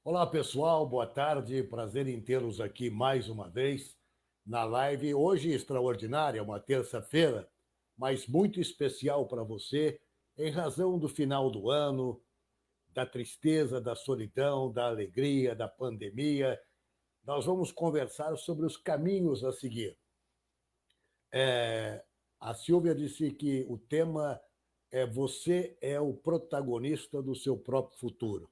Olá, pessoal, boa tarde. Prazer em tê-los aqui mais uma vez na live. Hoje, extraordinária, uma terça-feira, mas muito especial para você, em razão do final do ano, da tristeza, da solidão, da alegria, da pandemia. Nós vamos conversar sobre os caminhos a seguir. A Silvia disse que o tema é Você é o protagonista do seu próprio futuro.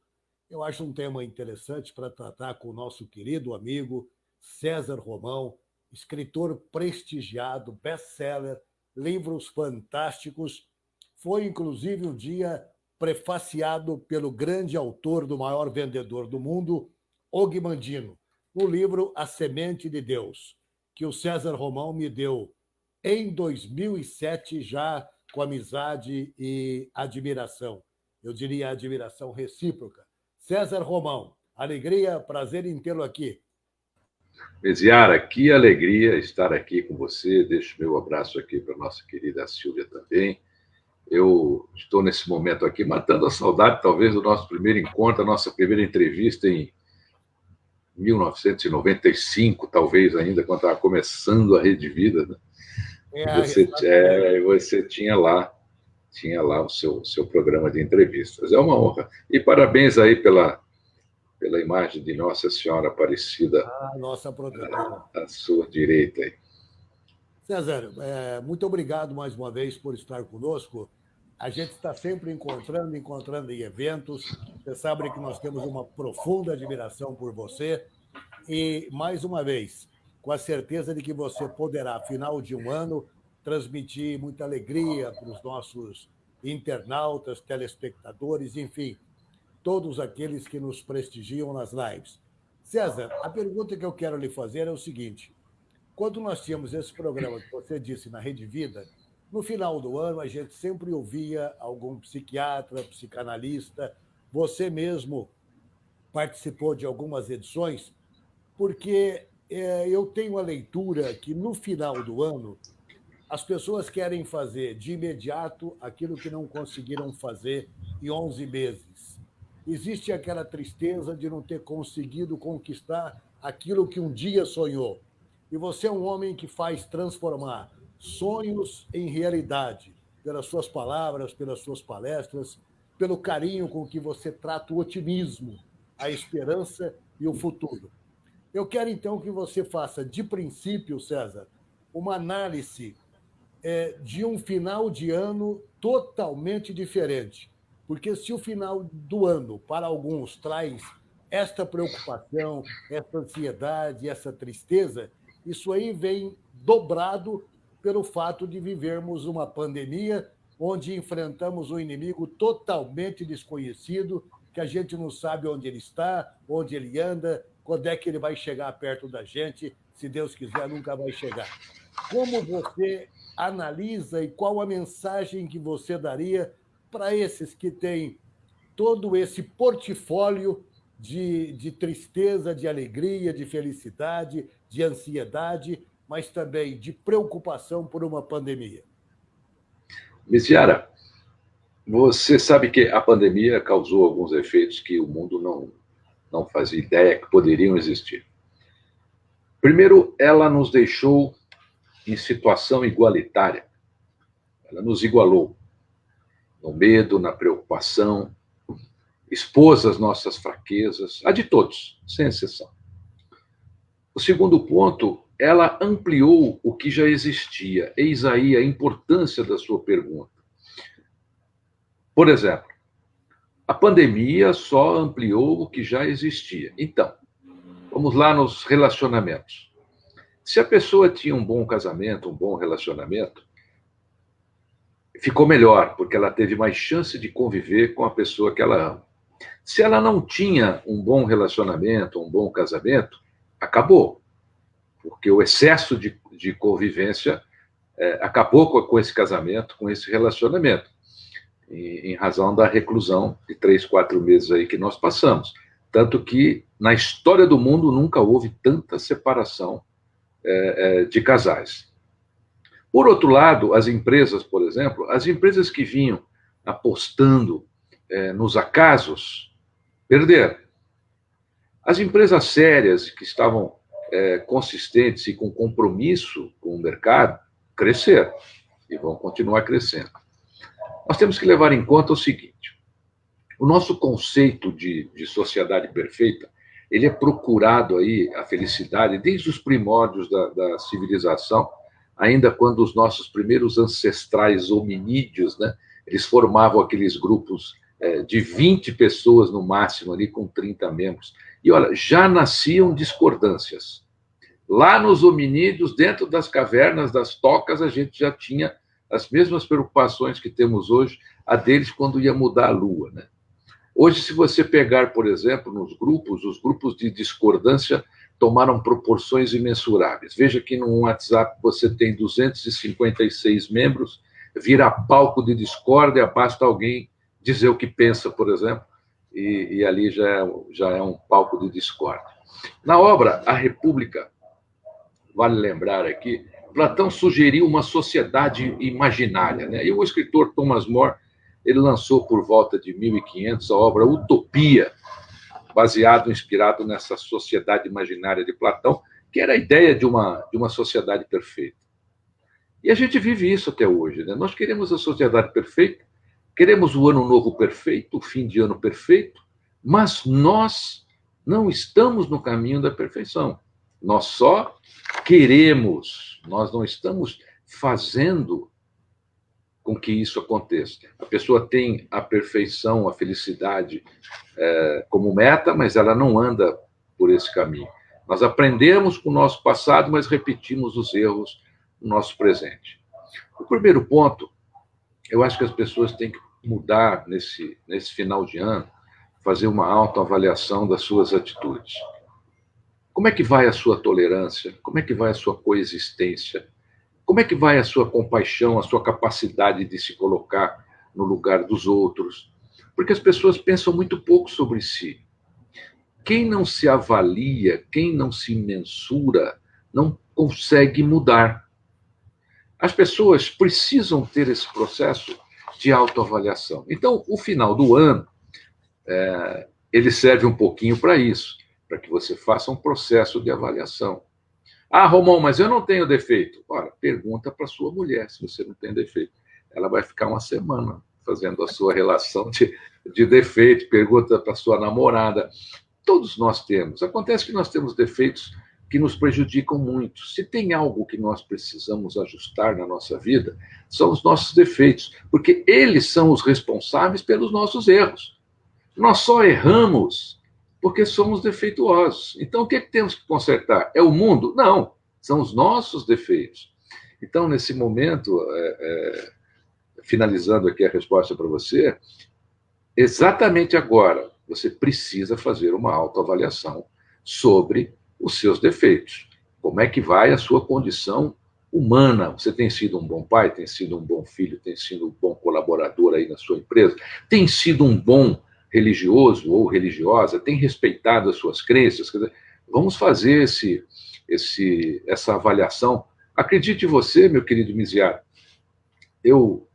Eu acho um tema interessante para tratar com o nosso querido amigo César Romão, escritor prestigiado, best-seller, livros fantásticos. Foi, inclusive, um dia prefaciado pelo grande autor do maior vendedor do mundo, Og Mandino, no livro A Semente de Deus, que o César Romão me deu em 2007, já com amizade e admiração. Eu diria admiração recíproca. César Romão, alegria, prazer em tê-lo aqui. Mesiara, que alegria estar aqui com você. Deixo meu abraço aqui para a nossa querida Silvia também. Eu estou nesse momento aqui matando a saudade, talvez, do nosso primeiro encontro, a nossa primeira entrevista em 1995, talvez ainda, quando estava começando a Rede Vida, né? Exatamente. Você tinha lá o seu programa de entrevistas. É uma honra. E parabéns aí pela imagem de Nossa Senhora Aparecida A nossa protetora. à sua direita aí. César, muito obrigado mais uma vez por estar conosco. A gente está sempre encontrando em eventos. Você sabe que nós temos uma profunda admiração por você. E, mais uma vez, com a certeza de que você poderá, final de um ano, transmitir muita alegria para os nossos internautas, telespectadores, enfim, todos aqueles que nos prestigiam nas lives. César, a pergunta que eu quero lhe fazer é o seguinte: quando nós tínhamos esse programa que você disse na Rede Vida, no final do ano a gente sempre ouvia algum psiquiatra, psicanalista, você mesmo participou de algumas edições, porque eu tenho a leitura que no final do ano as pessoas querem fazer de imediato aquilo que não conseguiram fazer em 11 meses. Existe aquela tristeza de não ter conseguido conquistar aquilo que um dia sonhou. E você é um homem que faz transformar sonhos em realidade, pelas suas palavras, pelas suas palestras, pelo carinho com que você trata o otimismo, a esperança e o futuro. Eu quero, então, que você faça, de princípio, César, uma análise de um final de ano totalmente diferente. Porque se o final do ano, para alguns, traz esta preocupação, essa ansiedade, essa tristeza, isso aí vem dobrado pelo fato de vivermos uma pandemia onde enfrentamos um inimigo totalmente desconhecido, que a gente não sabe onde ele está, onde ele anda, quando é que ele vai chegar perto da gente, se Deus quiser, nunca vai chegar. Como você analisa e qual a mensagem que você daria para esses que têm todo esse portfólio de tristeza, de alegria, de felicidade, de ansiedade, mas também de preocupação por uma pandemia? Mesiara, você sabe que a pandemia causou alguns efeitos que o mundo não fazia ideia que poderiam existir. Primeiro, ela nos deixou em situação igualitária. Ela nos igualou no medo, na preocupação, expôs as nossas fraquezas, a de todos, sem exceção. O segundo ponto, ela ampliou o que já existia. Eis aí a importância da sua pergunta. Por exemplo, a pandemia só ampliou o que já existia. Então, vamos lá nos relacionamentos. Se a pessoa tinha um bom casamento, um bom relacionamento, ficou melhor, porque ela teve mais chance de conviver com a pessoa que ela ama. Se ela não tinha um bom relacionamento, um bom casamento, acabou, porque o excesso de convivência acabou com esse casamento, com esse relacionamento, em razão da reclusão de 3, 4 meses aí que nós passamos. Tanto que, na história do mundo, nunca houve tanta separação de casais. Por outro lado, as empresas, por exemplo, as empresas que vinham apostando nos acasos, perderam. As empresas sérias que estavam consistentes e com compromisso com o mercado cresceram e vão continuar crescendo. Nós temos que levar em conta o seguinte: o nosso conceito de sociedade perfeita, ele é procurado aí, a felicidade, desde os primórdios da civilização, ainda quando os nossos primeiros ancestrais hominídeos, né, eles formavam aqueles grupos de 20 pessoas no máximo, ali com 30 membros. E olha, já nasciam discordâncias. Lá nos hominídeos, dentro das cavernas, das tocas, a gente já tinha as mesmas preocupações que temos hoje, a deles quando ia mudar a lua, né? Hoje, se você pegar, por exemplo, nos grupos, os grupos de discordância tomaram proporções imensuráveis. Veja que no WhatsApp você tem 256 membros, vira palco de discórdia, basta alguém dizer o que pensa, por exemplo, e ali já é um palco de discórdia. Na obra A República, vale lembrar aqui, Platão sugeriu uma sociedade imaginária, né? E o escritor Thomas More, ele lançou por volta de 1500 a obra Utopia, inspirado nessa sociedade imaginária de Platão, que era a ideia de uma sociedade perfeita. E a gente vive isso até hoje, né? Nós queremos a sociedade perfeita, queremos o ano novo perfeito, o fim de ano perfeito, mas nós não estamos no caminho da perfeição. Nós só queremos, nós não estamos fazendo com que isso aconteça. A pessoa tem a perfeição, a felicidade como meta, mas ela não anda por esse caminho. Nós aprendemos com o nosso passado, mas repetimos os erros no nosso presente. O primeiro ponto, eu acho que as pessoas têm que mudar nesse final de ano, fazer uma autoavaliação das suas atitudes. Como é que vai a sua tolerância? Como é que vai a sua coexistência? Como é que vai a sua compaixão, a sua capacidade de se colocar no lugar dos outros? Porque as pessoas pensam muito pouco sobre si. Quem não se avalia, quem não se mensura, não consegue mudar. As pessoas precisam ter esse processo de autoavaliação. Então, o final do ano, ele serve um pouquinho para isso, para que você faça um processo de avaliação. Ah, Romão, mas eu não tenho defeito. Ora, pergunta para sua mulher se você não tem defeito. Ela vai ficar uma semana fazendo a sua relação de defeito, pergunta para sua namorada. Todos nós temos. Acontece que nós temos defeitos que nos prejudicam muito. Se tem algo que nós precisamos ajustar na nossa vida, são os nossos defeitos, porque eles são os responsáveis pelos nossos erros. Nós só erramos porque somos defeituosos. Então, o que temos que consertar? É o mundo? Não, são os nossos defeitos. Então, nesse momento, finalizando aqui a resposta para você, exatamente agora, você precisa fazer uma autoavaliação sobre os seus defeitos. Como é que vai a sua condição humana? Você tem sido um bom pai, tem sido um bom filho, tem sido um bom colaborador aí na sua empresa, tem sido um bom religioso ou religiosa, tem respeitado as suas crenças? Quer dizer, vamos fazer essa avaliação. Acredite você, meu querido Miziar, eu,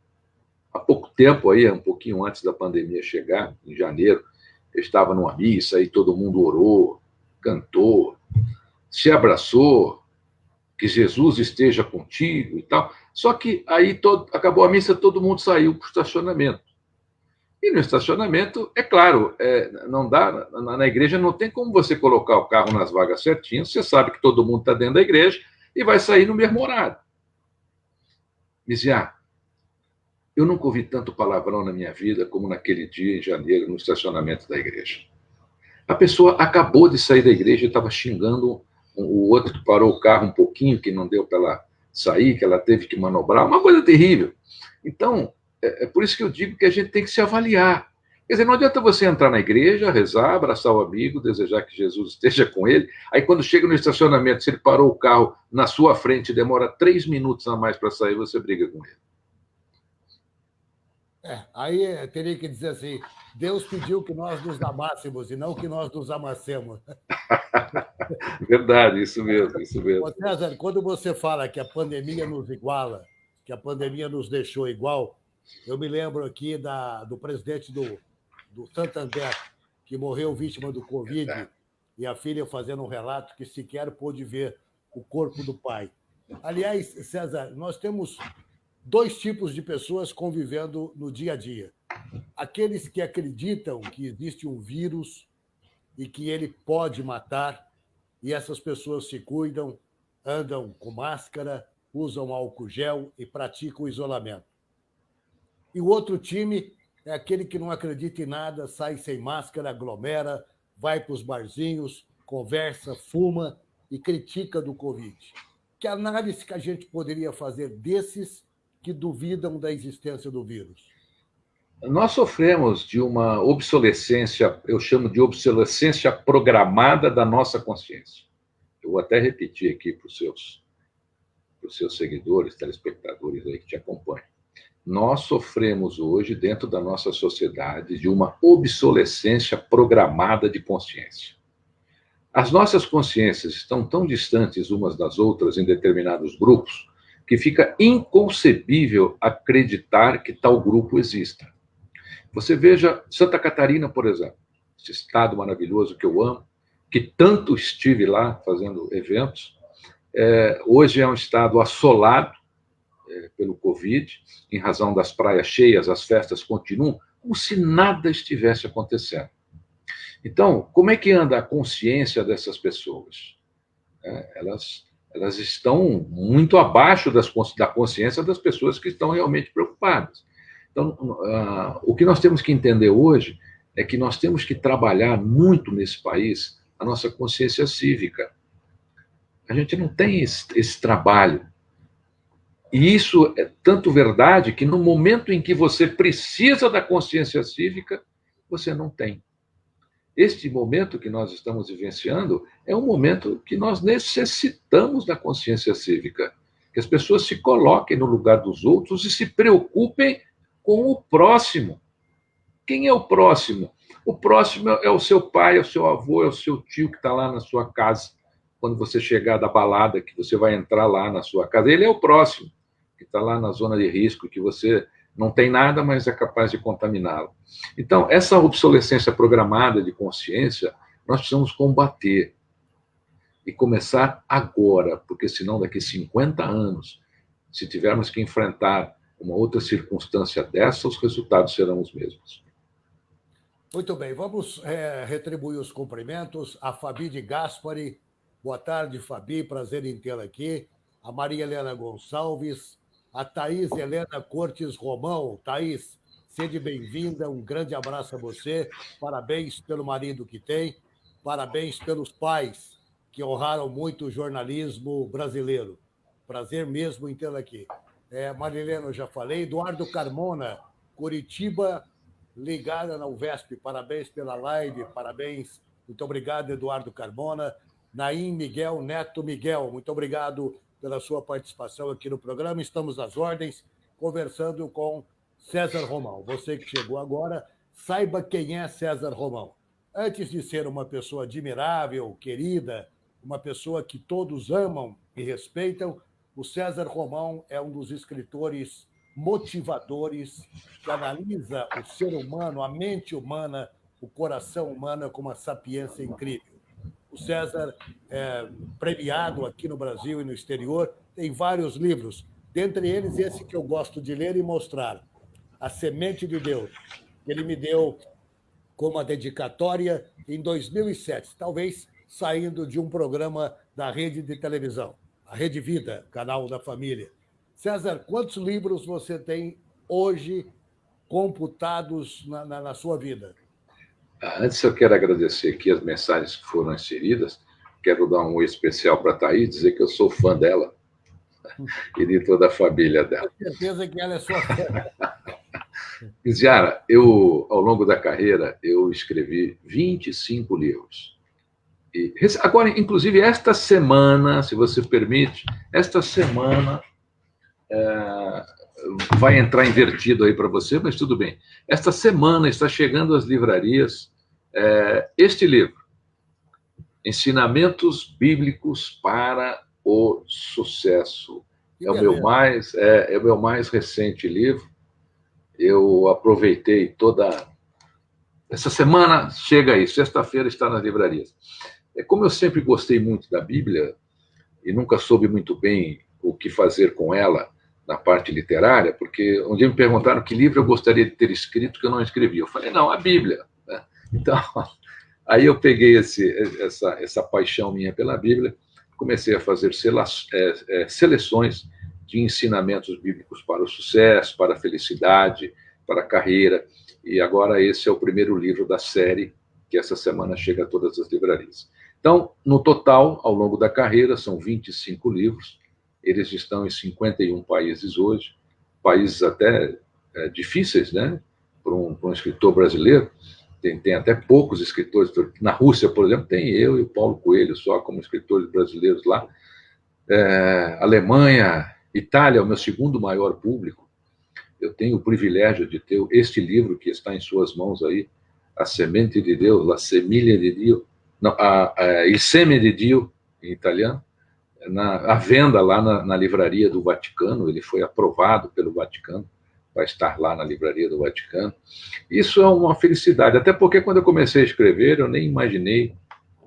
há pouco tempo, aí, um pouquinho antes da pandemia chegar, em janeiro, eu estava numa missa, aí todo mundo orou, cantou, se abraçou, que Jesus esteja contigo e tal. Só que aí acabou a missa, todo mundo saiu para o estacionamento. E no estacionamento, é claro, não dá, na igreja não tem como você colocar o carro nas vagas certinhas, você sabe que todo mundo está dentro da igreja e vai sair no mesmo horário. Miziar, eu nunca ouvi tanto palavrão na minha vida como naquele dia, em janeiro, no estacionamento da igreja. A pessoa acabou de sair da igreja e estava xingando o outro que parou o carro um pouquinho, que não deu para ela sair, que ela teve que manobrar, uma coisa terrível. Então, é por isso que eu digo que a gente tem que se avaliar. Quer dizer, não adianta você entrar na igreja, rezar, abraçar o amigo, desejar que Jesus esteja com ele, aí quando chega no estacionamento, se ele parou o carro na sua frente e demora 3 minutos a mais para sair, você briga com ele. Aí teria que dizer assim, Deus pediu que nós nos amássemos e não que nós nos amassemos. Verdade, isso mesmo, isso mesmo. Ô, César, quando você fala que a pandemia nos iguala, que a pandemia nos deixou igual, eu me lembro aqui do presidente do Santander, que morreu vítima do Covid, e a filha fazendo um relato que sequer pôde ver o corpo do pai. Aliás, César, nós temos dois tipos de pessoas convivendo no dia a dia. Aqueles que acreditam que existe um vírus e que ele pode matar, e essas pessoas se cuidam, andam com máscara, usam álcool gel e praticam o isolamento. E o outro time é aquele que não acredita em nada, sai sem máscara, aglomera, vai para os barzinhos, conversa, fuma e critica do Covid. Que análise que a gente poderia fazer desses que duvidam da existência do vírus? Nós sofremos de uma obsolescência, eu chamo de obsolescência programada da nossa consciência. Eu vou até repetir aqui para os seus seguidores, telespectadores aí que te acompanham. Nós sofremos hoje, dentro da nossa sociedade, de uma obsolescência programada de consciência. As nossas consciências estão tão distantes umas das outras em determinados grupos que fica inconcebível acreditar que tal grupo exista. Você veja Santa Catarina, por exemplo, esse estado maravilhoso que eu amo, que tanto estive lá fazendo eventos. Hoje é um estado assolado pelo Covid, em razão das praias cheias, as festas continuam, como se nada estivesse acontecendo. Então, como é que anda a consciência dessas pessoas? Elas estão muito abaixo da consciência das pessoas que estão realmente preocupadas. Então, o que nós temos que entender hoje é que nós temos que trabalhar muito nesse país a nossa consciência cívica. A gente não tem esse trabalho. E isso é tanto verdade que no momento em que você precisa da consciência cívica, você não tem. Este momento que nós estamos vivenciando é um momento que nós necessitamos da consciência cívica. Que as pessoas se coloquem no lugar dos outros e se preocupem com o próximo. Quem é o próximo? O próximo é o seu pai, é o seu avô, é o seu tio que está lá na sua casa. Quando você chegar da balada, que você vai entrar lá na sua casa, ele é o próximo, que está lá na zona de risco, que você não tem nada, mas é capaz de contaminá-lo. Então, essa obsolescência programada de consciência, nós precisamos combater. E começar agora, porque senão daqui 50 anos, se tivermos que enfrentar uma outra circunstância dessa, os resultados serão os mesmos. Muito bem, vamos retribuir os cumprimentos. A Fabi de Gaspari, boa tarde, Fabi, prazer em tê-la aqui. A Maria Helena Gonçalves, a Thaís Helena Cortes Romão. Thaís, seja bem-vinda, um grande abraço a você, parabéns pelo marido que tem, parabéns pelos pais que honraram muito o jornalismo brasileiro. Prazer mesmo em tê-la aqui. Marilena, eu já falei. Eduardo Carmona, Curitiba, ligada na UVESP. Parabéns pela live, parabéns. Muito obrigado, Eduardo Carmona. Naim Miguel Neto Miguel, muito obrigado pela sua participação aqui no programa. Estamos às ordens, conversando com César Romão. Você que chegou agora, saiba quem é César Romão. Antes de ser uma pessoa admirável, querida, uma pessoa que todos amam e respeitam, o César Romão é um dos escritores motivadores que analisa o ser humano, a mente humana, o coração humano com uma sapiência incrível. O César é premiado aqui no Brasil e no exterior, tem vários livros, dentre eles esse que eu gosto de ler e mostrar, A Semente de Deus, que ele me deu como uma dedicatória em 2007, talvez saindo de um programa da rede de televisão, a Rede Vida, canal da família. César, quantos livros você tem hoje computados na sua vida? Antes, eu quero agradecer aqui as mensagens que foram inseridas. Quero dar um oi especial para a Thaís, dizer que eu sou fã dela e de toda a família dela. Tenho certeza que ela é sua fã. Ziara, ao longo da carreira, eu escrevi 25 livros. E agora, inclusive, esta semana, se você permite, esta semana vai entrar invertido aí para você, mas tudo bem. Esta semana está chegando às livrarias este livro, Ensinamentos Bíblicos para o Sucesso. É o meu mais recente livro. Eu aproveitei toda... Essa semana chega aí, sexta-feira está nas livrarias. Como eu sempre gostei muito da Bíblia e nunca soube muito bem o que fazer com ela na parte literária, porque um dia me perguntaram que livro eu gostaria de ter escrito que eu não escrevi. Eu falei, não, a Bíblia. Né? Então, aí eu peguei essa paixão minha pela Bíblia, comecei a fazer seleções de ensinamentos bíblicos para o sucesso, para a felicidade, para a carreira. E agora esse é o primeiro livro da série, que essa semana chega a todas as livrarias. Então, no total, ao longo da carreira, são 25 livros. Eles estão em 51 países hoje, países até difíceis, né? Para um escritor brasileiro. Tem até poucos escritores. Na Rússia, por exemplo, tem eu e o Paulo Coelho só como escritores brasileiros lá. Alemanha, Itália é o meu segundo maior público. Eu tenho o privilégio de ter este livro que está em suas mãos aí, A Semente de Deus, La Semilla de Dio, não, Il Seme di Dio, em italiano, à venda lá na livraria do Vaticano. Ele foi aprovado pelo Vaticano para estar lá na livraria do Vaticano. Isso é uma felicidade, até porque quando eu comecei a escrever, eu nem imaginei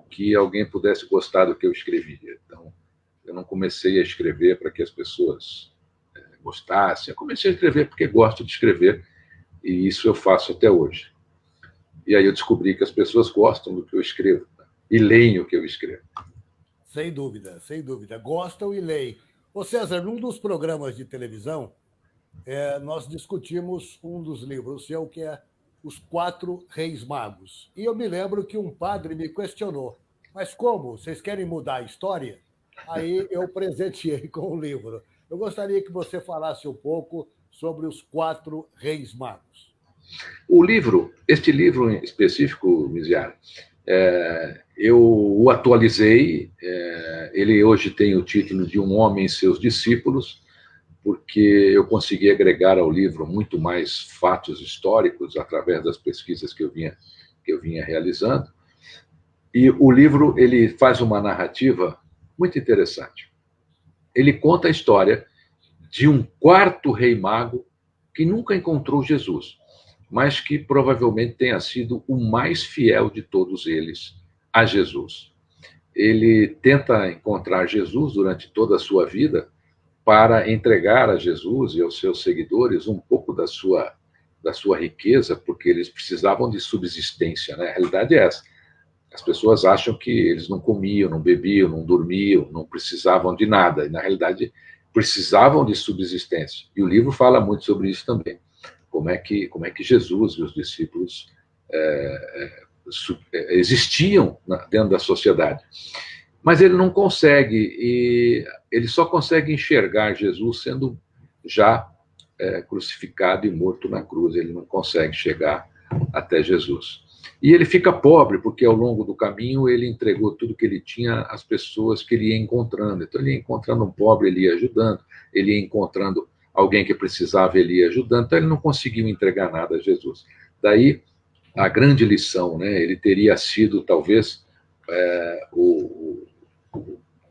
que alguém pudesse gostar do que eu escrevia. Então, eu não comecei a escrever para que as pessoas gostassem. Eu comecei a escrever porque gosto de escrever, e isso eu faço até hoje. E aí eu descobri que as pessoas gostam do que eu escrevo, né? E leem o que eu escrevo. Sem dúvida, sem dúvida. Gostam e leem. Ô César, num dos programas de televisão, nós discutimos um dos livros seu, que é Os Quatro Reis Magos. E eu me lembro que um padre me questionou, mas como? Vocês querem mudar a história? Aí eu presenteei com o livro. Eu gostaria que você falasse um pouco sobre Os Quatro Reis Magos. Este livro em específico, Miziara, eu o atualizei. Ele hoje tem o título de Um Homem e Seus Discípulos, porque eu consegui agregar ao livro muito mais fatos históricos através das pesquisas que eu vinha realizando. E o livro ele faz uma narrativa muito interessante. Ele conta a história de um quarto rei mago que nunca encontrou Jesus, mas que provavelmente tenha sido o mais fiel de todos eles a Jesus. Ele tenta encontrar Jesus durante toda a sua vida para entregar a Jesus e aos seus seguidores um pouco da sua riqueza, porque eles precisavam de subsistência, né? A realidade é essa. As pessoas acham que eles não comiam, não bebiam, não dormiam, não precisavam de nada. E, na realidade, precisavam de subsistência. E o livro fala muito sobre isso também. Como é que Jesus e os discípulos existiam dentro da sociedade. Mas ele não consegue, e ele só consegue enxergar Jesus sendo já crucificado e morto na cruz. Ele não consegue chegar até Jesus. E ele fica pobre, porque ao longo do caminho ele entregou tudo que ele tinha às pessoas que ele ia encontrando. Então ele ia encontrando um pobre, ele ia ajudando, ele ia encontrando alguém que precisava, ele ia ajudando. Então ele não conseguiu entregar nada a Jesus. Daí a grande lição, né? Ele teria sido talvez o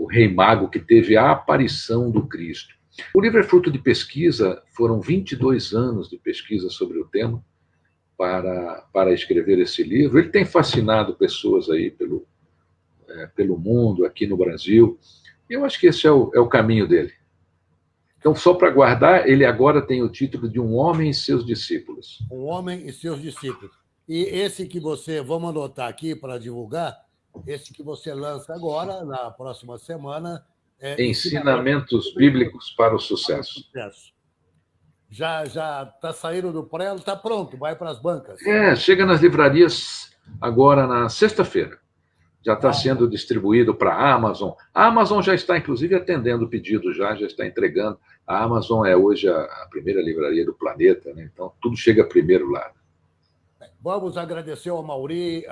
rei mago que teve a aparição do Cristo. O livro é fruto de pesquisa, foram 22 anos de pesquisa sobre o tema para escrever esse livro. Ele tem fascinado pessoas aí pelo mundo, aqui no Brasil. Eu acho que esse é o caminho dele. Então, só para guardar, ele agora tem o título de Um Homem e Seus Discípulos. Um Homem e Seus Discípulos. E esse que você, vamos anotar aqui para divulgar, esse que você lança agora, na próxima semana, Ensinamentos Bíblicos para o Sucesso. Já está saindo do prelo, está pronto, vai para as bancas. Chega nas livrarias agora na sexta-feira. Já está sendo distribuído para a Amazon. A Amazon já está, inclusive, atendendo o pedido, já está entregando. A Amazon é hoje a primeira livraria do planeta, né? Então tudo chega primeiro lá. Vamos agradecer ao Mauri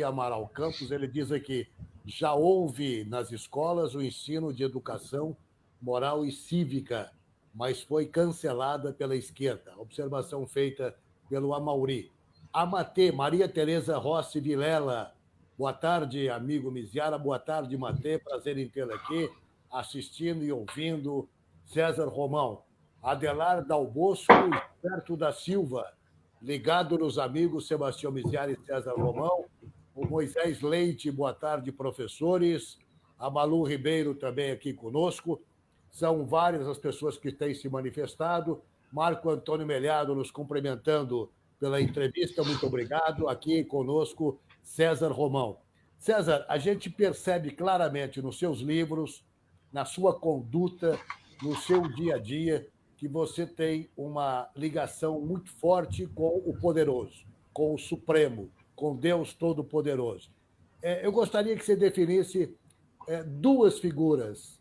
Amaral Campos. Ele diz aqui: já houve nas escolas o ensino de educação moral e cívica, mas foi cancelada pela esquerda. Observação feita pelo Amauri. Amatê, Maria Tereza Rossi Vilela. Boa tarde, amigo Miziara. Boa tarde, Matê. Prazer em tê-lo aqui, assistindo e ouvindo. César Romão. Adelar Dalbosco, Esperto da Silva. Ligado nos amigos Sebastião Miziara e César Romão. o Moisés Leite, boa tarde, professores. A Malu Ribeiro também aqui conosco. São várias as pessoas que têm se manifestado. Marco Antônio Melhado nos cumprimentando pela entrevista, muito obrigado. Aqui conosco, César Romão. César, a gente percebe claramente nos seus livros, na sua conduta, no seu dia a dia, que você tem uma ligação muito forte com o poderoso, com o Supremo, com Deus Todo-Poderoso. Eu gostaria que você definisse duas figuras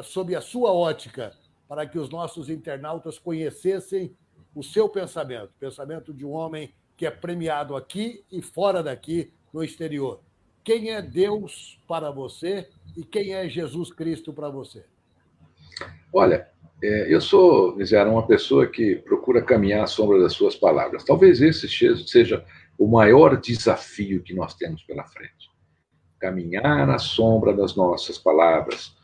sob a sua ótica, para que os nossos internautas conhecessem o seu pensamento, o pensamento de um homem que é premiado aqui e fora daqui, no exterior. Quem é Deus para você e quem é Jesus Cristo para você? Olha, eu sou, Miziara, uma pessoa que procura caminhar à sombra das suas palavras. Talvez esse seja o maior desafio que nós temos pela frente. Caminhar à sombra das nossas palavras,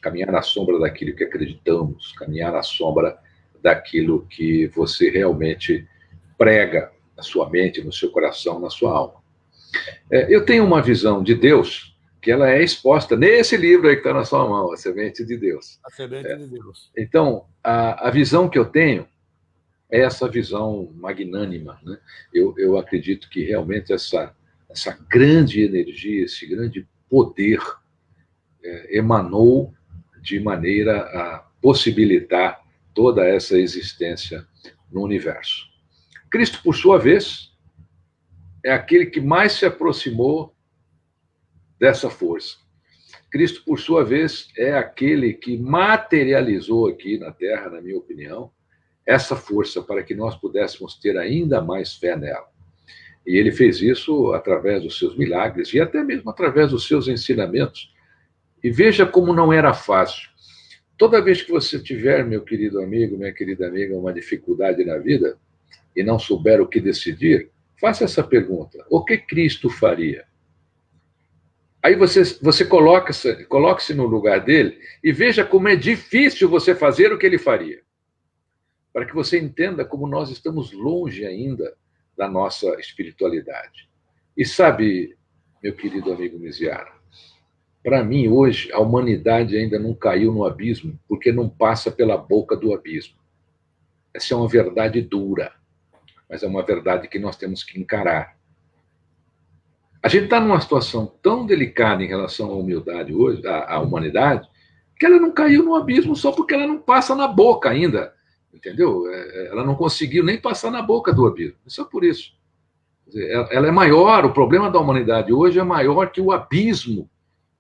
caminhar à sombra daquilo que acreditamos, caminhar à sombra daquilo que você realmente prega na sua mente, no seu coração, na sua alma. Eu tenho uma visão de Deus que ela é exposta nesse livro aí que está na sua mão, A Semente de Deus. A Semente de Deus. Então, a visão que eu tenho é essa visão magnânima, né? Eu acredito que realmente essa grande energia, esse grande poder emanou de maneira a possibilitar toda essa existência no universo. Cristo, por sua vez, é aquele que mais se aproximou dessa força. Cristo, por sua vez, é aquele que materializou aqui na Terra, na minha opinião, essa força para que nós pudéssemos ter ainda mais fé nela. E ele fez isso através dos seus milagres e até mesmo através dos seus ensinamentos. E veja como não era fácil. Toda vez que você tiver, meu querido amigo, minha querida amiga, uma dificuldade na vida e não souber o que decidir, faça essa pergunta: o que Cristo faria? Aí você coloque-se no lugar dele e veja como é difícil você fazer o que ele faria. Para que você entenda como nós estamos longe ainda da nossa espiritualidade. E sabe, meu querido amigo Miziara, para mim hoje a humanidade ainda não caiu no abismo porque não passa pela boca do abismo. Essa é uma verdade dura, mas é uma verdade que nós temos que encarar. A gente está numa situação tão delicada em relação à humildade hoje, à humanidade, que ela não caiu no abismo só porque ela não passa na boca ainda, entendeu? Ela não conseguiu nem passar na boca do abismo. Só por isso. Ela é maior, o problema da humanidade hoje é maior que o abismo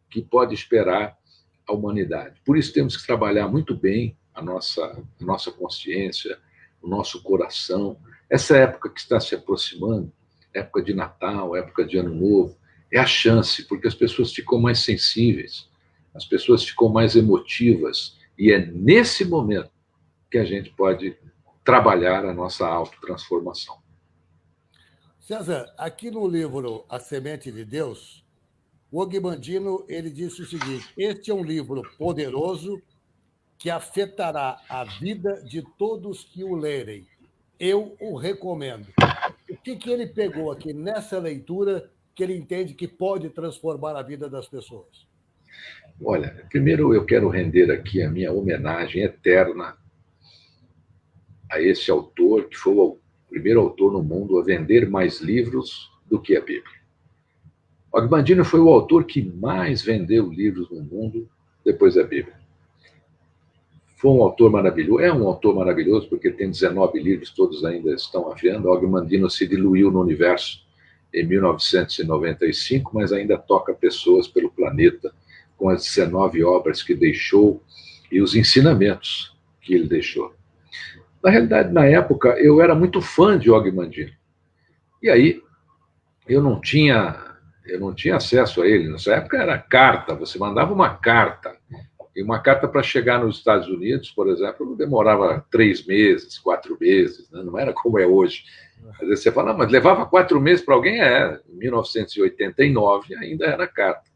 que pode esperar a humanidade. Por isso temos que trabalhar muito bem a nossa consciência, o nosso coração. Essa época que está se aproximando, época de Natal, época de Ano Novo, é a chance, porque as pessoas ficam mais sensíveis, as pessoas ficam mais emotivas, e é nesse momento que a gente pode trabalhar a nossa autotransformação. César, aqui no livro A Semente de Deus, o Og Mandino ele disse o seguinte: este é um livro poderoso que afetará a vida de todos que o lerem. Eu o recomendo. O que ele pegou aqui nessa leitura que ele entende que pode transformar a vida das pessoas? Olha, primeiro eu quero render aqui a minha homenagem eterna a esse autor, que foi o primeiro autor no mundo a vender mais livros do que a Bíblia. Og Mandino foi o autor que mais vendeu livros no mundo depois da Bíblia. Foi um autor maravilhoso, é um autor maravilhoso, porque tem 19 livros, todos ainda estão à venda. Og Mandino se diluiu no universo em 1995, mas ainda toca pessoas pelo planeta com as 19 obras que deixou e os ensinamentos que ele deixou. Na realidade, na época, eu era muito fã de Og Mandino. E aí, eu não tinha acesso a ele. Nessa época era carta, você mandava uma carta. E uma carta para chegar nos Estados Unidos, por exemplo, demorava 3 meses, 4 meses, né? Não era como é hoje. Às vezes você fala, mas levava 4 meses para alguém? Em 1989 ainda era carta.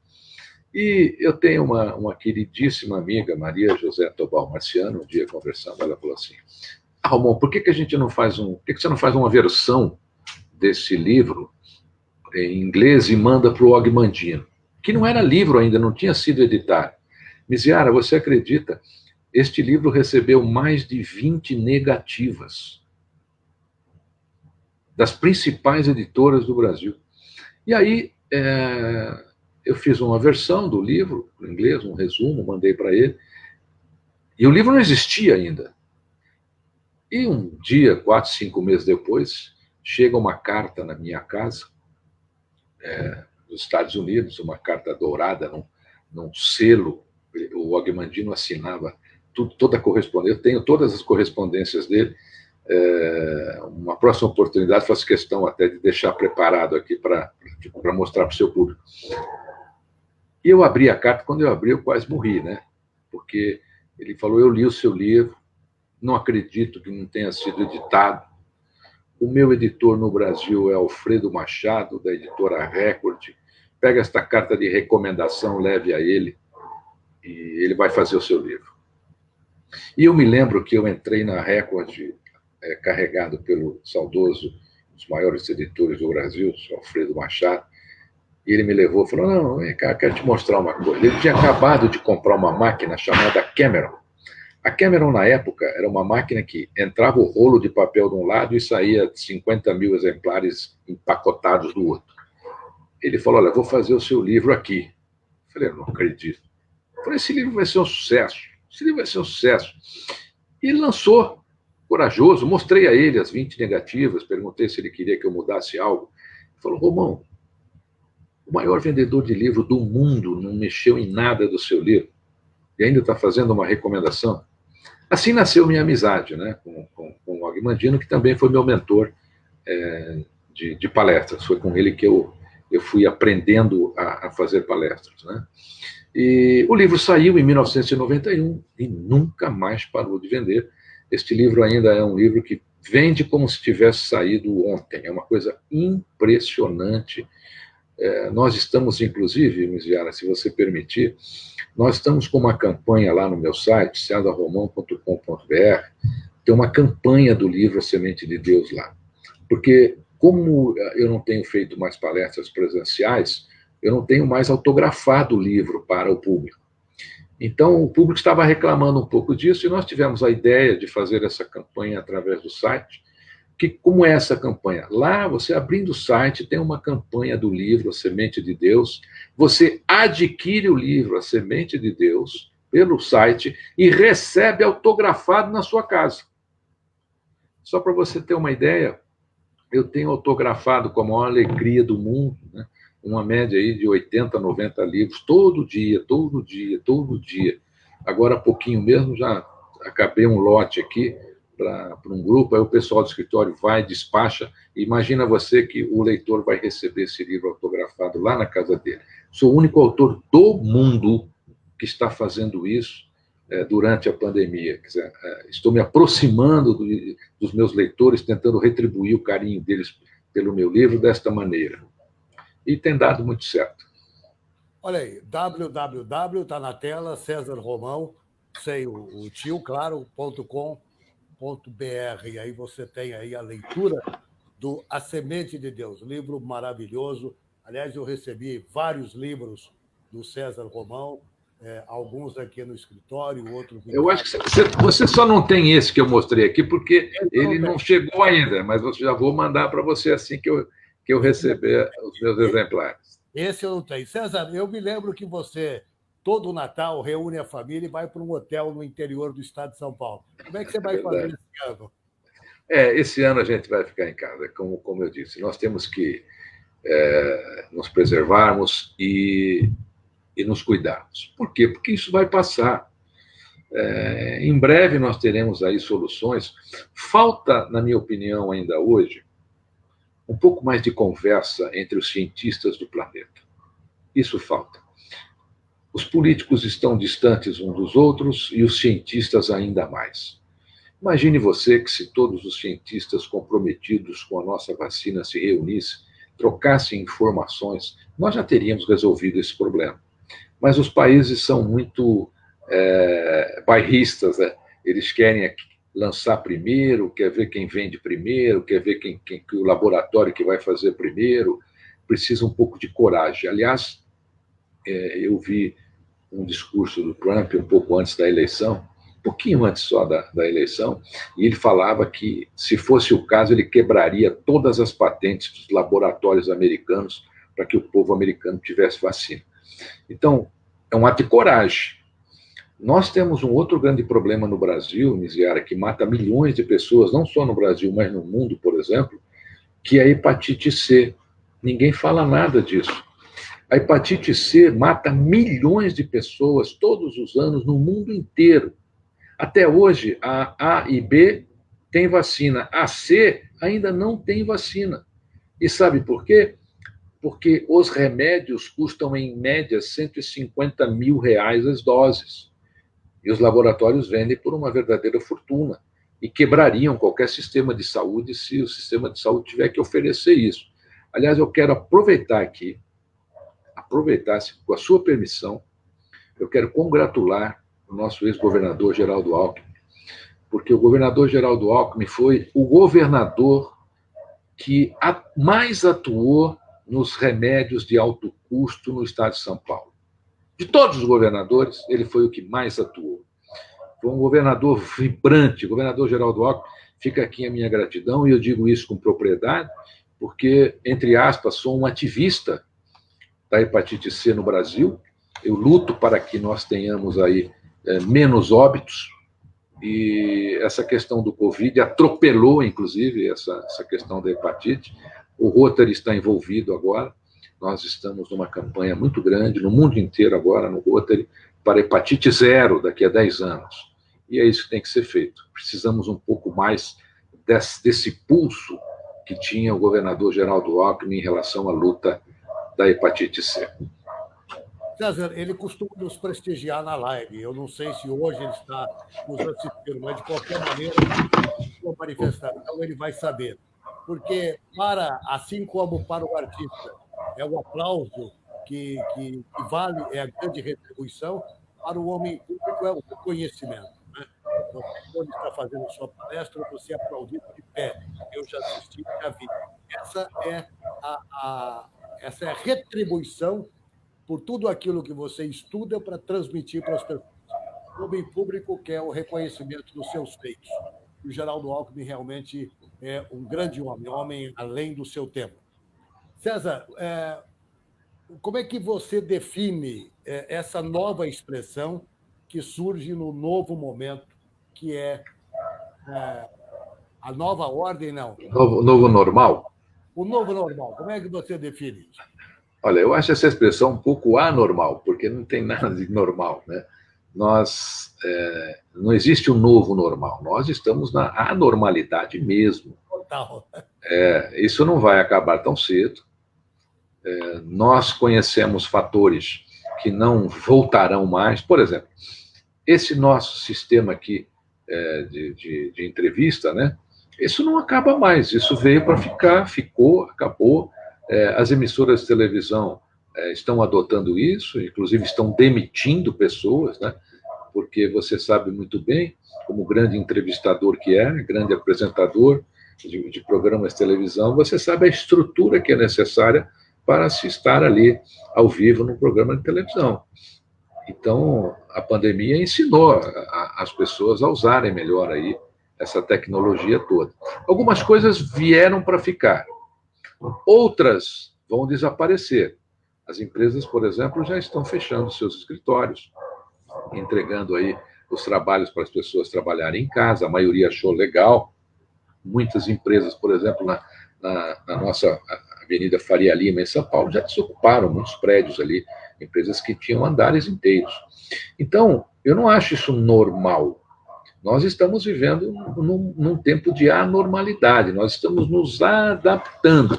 E eu tenho uma queridíssima amiga, Maria José Tobal Marciano, um dia conversando, ela falou assim: Romão, por que a gente não faz por que você não faz uma versão desse livro em inglês e manda para o Og Mandino, que não era livro ainda, não tinha sido editado. Miziara, você acredita? Este livro recebeu mais de 20 negativas das principais editoras do Brasil. E aí eu fiz uma versão do livro, em inglês, um resumo, mandei para ele. E o livro não existia ainda. E um dia, 4, 5 meses depois, chega uma carta na minha casa, dos Estados Unidos, uma carta dourada, num selo. O Og Mandino assinava toda a correspondência. Eu tenho todas as correspondências dele. Uma próxima oportunidade, faço questão até de deixar preparado aqui para mostrar para o seu público. E eu abri a carta, quando eu abri, eu quase morri, né? Porque ele falou: eu li o seu livro, não acredito que não tenha sido editado. O meu editor no Brasil é Alfredo Machado, da editora Record. Pega esta carta de recomendação, leve a ele, e ele vai fazer o seu livro. E eu me lembro que eu entrei na Record, carregado pelo saudoso, um dos maiores editores do Brasil, o Alfredo Machado, e ele me levou e falou: não, vem cá, quero te mostrar uma coisa. Ele tinha acabado de comprar uma máquina chamada Cameron. A Cameron, na época, era uma máquina que entrava o rolo de papel de um lado e saía 50 mil exemplares empacotados do outro. Ele falou: olha, vou fazer o seu livro aqui. Eu falei: eu não acredito. Eu falei: esse livro vai ser um sucesso. Esse livro vai ser um sucesso. E ele lançou, corajoso. Mostrei a ele as 20 negativas, perguntei se ele queria que eu mudasse algo. Ele falou: Romão, o maior vendedor de livro do mundo não mexeu em nada do seu livro e ainda está fazendo uma recomendação. Assim nasceu minha amizade, né, com o Og Mandino, que também foi meu mentor de palestras. Foi com ele que eu fui aprendendo a fazer palestras, né? E o livro saiu em 1991 e nunca mais parou de vender. Este livro ainda é um livro que vende como se tivesse saído ontem. É uma coisa impressionante. Nós estamos, inclusive, Miziara, se você permitir, nós estamos com uma campanha lá no meu site, cesarromão.com.br, tem uma campanha do livro A Semente de Deus lá. Porque, como eu não tenho feito mais palestras presenciais, eu não tenho mais autografado o livro para o público. Então, o público estava reclamando um pouco disso e nós tivemos a ideia de fazer essa campanha através do site. Como é essa campanha? Lá, você abrindo o site, tem uma campanha do livro A Semente de Deus. Você adquire o livro A Semente de Deus pelo site e recebe autografado na sua casa. Só para você ter uma ideia, eu tenho autografado com a maior alegria do mundo, né? Uma média aí de 80, 90 livros, todo dia, todo dia, todo dia. Agora, há pouquinho mesmo, já acabei um lote aqui para um grupo, aí o pessoal do escritório vai, despacha, e imagina você que o leitor vai receber esse livro autografado lá na casa dele. Sou o único autor do mundo que está fazendo isso durante a pandemia. Quer dizer, estou me aproximando dos meus leitores, tentando retribuir o carinho deles pelo meu livro desta maneira. E tem dado muito certo. Olha aí, www, está na tela, César Romão, sem o tio, claro, .com.br. E aí você tem aí a leitura do A Semente de Deus, livro maravilhoso. Aliás, eu recebi vários livros do César Romão, alguns aqui no escritório, outros... Eu acho que você só não tem esse que eu mostrei aqui, porque ele não chegou ainda, mas eu já vou mandar para você assim que eu receber os meus exemplares. Esse eu não tenho. César, eu me lembro que você, todo Natal, reúne a família e vai para um hotel no interior do estado de São Paulo. Como é que você vai fazer esse ano? Esse ano a gente vai ficar em casa, como eu disse. Nós temos que nos preservarmos e nos cuidarmos. Por quê? Porque isso vai passar. Em breve nós teremos aí soluções. Falta, na minha opinião, ainda hoje, um pouco mais de conversa entre os cientistas do planeta. Isso falta. Os políticos estão distantes uns dos outros e os cientistas ainda mais. Imagine você que se todos os cientistas comprometidos com a nossa vacina se reunissem, trocassem informações, nós já teríamos resolvido esse problema. Mas os países são muito bairristas, né? Eles querem lançar primeiro, quer ver quem vende primeiro, quer ver quem o laboratório que vai fazer primeiro. precisa um pouco de coragem. Aliás, eu vi um discurso do Trump um pouco antes da eleição, um pouquinho antes só da eleição, e ele falava que, se fosse o caso, ele quebraria todas as patentes dos laboratórios americanos para que o povo americano tivesse vacina. Então, é um ato de coragem. Nós temos um outro grande problema no Brasil, Miziara, que mata milhões de pessoas, não só no Brasil, mas no mundo, por exemplo, que é a hepatite C. Ninguém fala nada disso. A hepatite C mata milhões de pessoas todos os anos no mundo inteiro. Até hoje, a A e B tem vacina. A C ainda não tem vacina. E sabe por quê? Porque os remédios custam, em média, R$150 mil as doses. E os laboratórios vendem por uma verdadeira fortuna. E quebrariam qualquer sistema de saúde se o sistema de saúde tiver que oferecer isso. Aliás, eu quero aproveitar aqui, com a sua permissão, eu quero congratular o nosso ex-governador Geraldo Alckmin, porque o governador Geraldo Alckmin foi o governador que mais atuou nos remédios de alto custo no estado de São Paulo. De todos os governadores, ele foi o que mais atuou. Foi um governador vibrante, o governador Geraldo Alckmin. Fica aqui a minha gratidão, e eu digo isso com propriedade, porque, entre aspas, sou um ativista da hepatite C no Brasil. Eu luto para que nós tenhamos aí menos óbitos, e essa questão do Covid atropelou, inclusive, essa questão da hepatite. O Rotary está envolvido agora. Nós estamos numa campanha muito grande, no mundo inteiro agora, no Rotary, para hepatite zero daqui a 10 anos. E é isso que tem que ser feito. Precisamos um pouco mais desse pulso que tinha o governador Geraldo Alckmin em relação à luta da hepatite C. César, ele costuma nos prestigiar na live. Eu não sei se hoje ele está nos assistindo, mas, de qualquer maneira, sua manifestação ele vai saber. Porque, assim como para o artista é o aplauso que vale, é a grande retribuição, para o homem público é o reconhecimento. Né? Então, quando está fazendo sua palestra, você é aplaudido de pé. Eu já assisti, já vi. Essa é a retribuição por tudo aquilo que você estuda para transmitir para as pessoas. O homem público quer o reconhecimento dos seus feitos. E o Geraldo Alckmin realmente é um grande homem além do seu tempo. César, como é que você define essa nova expressão que surge no novo momento, que é a nova ordem, não? Novo normal? O novo normal. Como é que você define isso? Olha, eu acho essa expressão um pouco anormal, porque não tem nada de normal, né? Não existe um novo normal, nós estamos na anormalidade mesmo. Total. Isso não vai acabar tão cedo. Nós conhecemos fatores que não voltarão mais. Por exemplo, esse nosso sistema aqui de entrevista, né? Isso não acaba mais, isso veio para ficar, ficou, acabou. As emissoras de televisão estão adotando isso, inclusive estão demitindo pessoas, né? Porque você sabe muito bem, como grande entrevistador que grande apresentador de programas de televisão, você sabe a estrutura que é necessária para se estar ali ao vivo num programa de televisão. Então, a pandemia ensinou as pessoas a usarem melhor aí essa tecnologia toda. Algumas coisas vieram para ficar. Outras vão desaparecer. As empresas, por exemplo, já estão fechando seus escritórios, entregando aí os trabalhos para as pessoas trabalharem em casa. A maioria achou legal. Muitas empresas, por exemplo, na nossa Avenida Faria Lima, em São Paulo, já desocuparam muitos prédios ali, empresas que tinham andares inteiros. Então, eu não acho isso normal. Nós estamos vivendo num tempo de anormalidade, nós estamos nos adaptando.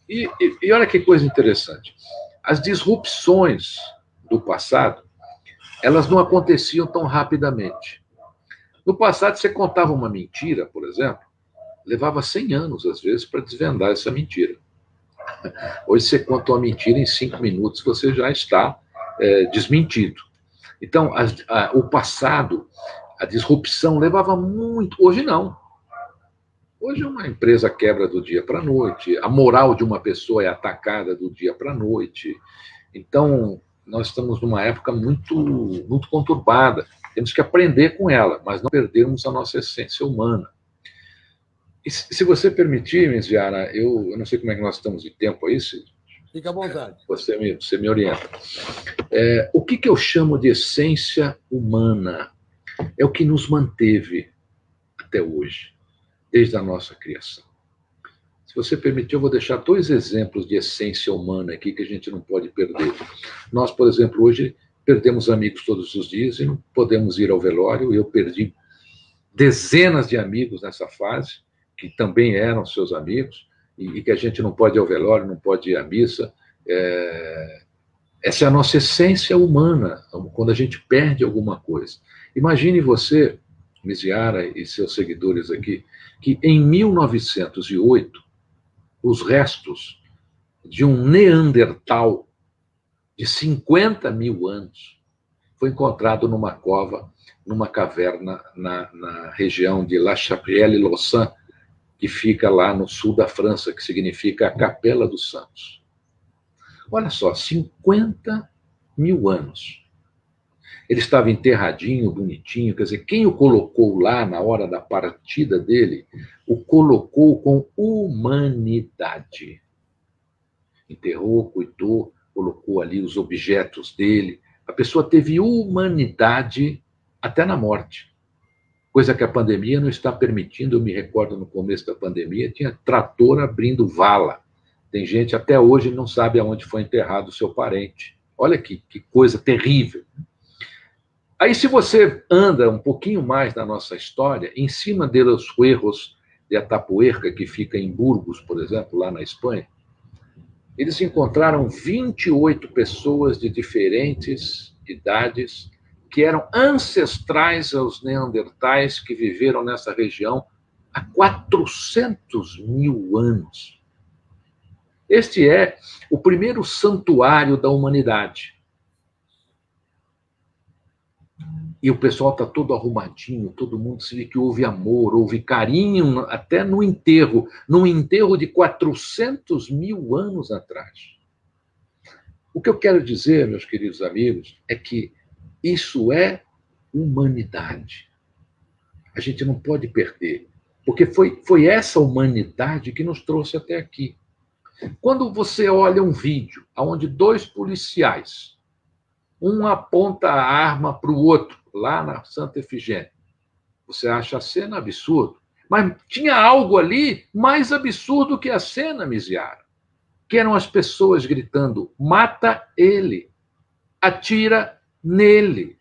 E olha que coisa interessante. As disrupções do passado, elas não aconteciam tão rapidamente. No passado, você contava uma mentira, por exemplo, levava 100 anos, às vezes, para desvendar essa mentira. Hoje, você conta uma mentira em 5 minutos, você já está desmentido. Então, o passado, a disrupção levava muito. Hoje, não. Hoje uma empresa quebra do dia para a noite, a moral de uma pessoa é atacada do dia para a noite. Então, nós estamos numa época muito conturbada. Temos que aprender com ela, mas não perdermos a nossa essência humana. E se você permitir, Miziara, eu não sei como é que nós estamos de tempo aí, se Fica à vontade. você me orienta. O que eu chamo de essência humana? É o que nos manteve até hoje, desde a nossa criação. Se você permitir, eu vou deixar 2 exemplos de essência humana aqui que a gente não pode perder. Nós, por exemplo, hoje perdemos amigos todos os dias e não podemos ir ao velório. Eu perdi dezenas de amigos nessa fase, que também eram seus amigos, e que a gente não pode ir ao velório, não pode ir à missa. Essa é a nossa essência humana, quando a gente perde alguma coisa. Imagine você, Miziara e seus seguidores aqui, que em 1908, os restos de um Neandertal de 50 mil anos foi encontrado numa cova, numa caverna na região de La Chapelle-Lausanne, que fica lá no sul da França, que significa a Capela dos Santos. Olha só, 50 mil anos. Ele estava enterradinho, bonitinho, quer dizer, quem o colocou lá na hora da partida dele, o colocou com humanidade. Enterrou, cuidou, colocou ali os objetos dele. A pessoa teve humanidade até na morte. Coisa que a pandemia não está permitindo. Eu me recordo no começo da pandemia, tinha trator abrindo vala. Tem gente até hoje que não sabe aonde foi enterrado o seu parente. Olha que coisa terrível. Aí, se você anda um pouquinho mais na nossa história, em cima de los Cerros de Atapuerca, que fica em Burgos, por exemplo, lá na Espanha, eles encontraram 28 pessoas de diferentes idades que eram ancestrais aos neandertais que viveram nessa região há 400 mil anos. Este é o primeiro santuário da humanidade. E o pessoal está todo arrumadinho, todo mundo se vê que houve amor, houve carinho, até no enterro, num enterro de 400 mil anos atrás. O que eu quero dizer, meus queridos amigos, é que isso é humanidade. A gente não pode perder, porque foi essa humanidade que nos trouxe até aqui. Quando você olha um vídeo onde 2 policiais, um aponta a arma para o outro, lá na Santa Efigênia, você acha a cena absurda. Mas tinha algo ali mais absurdo que a cena, Miziara, que eram as pessoas gritando: mata ele, atira nele.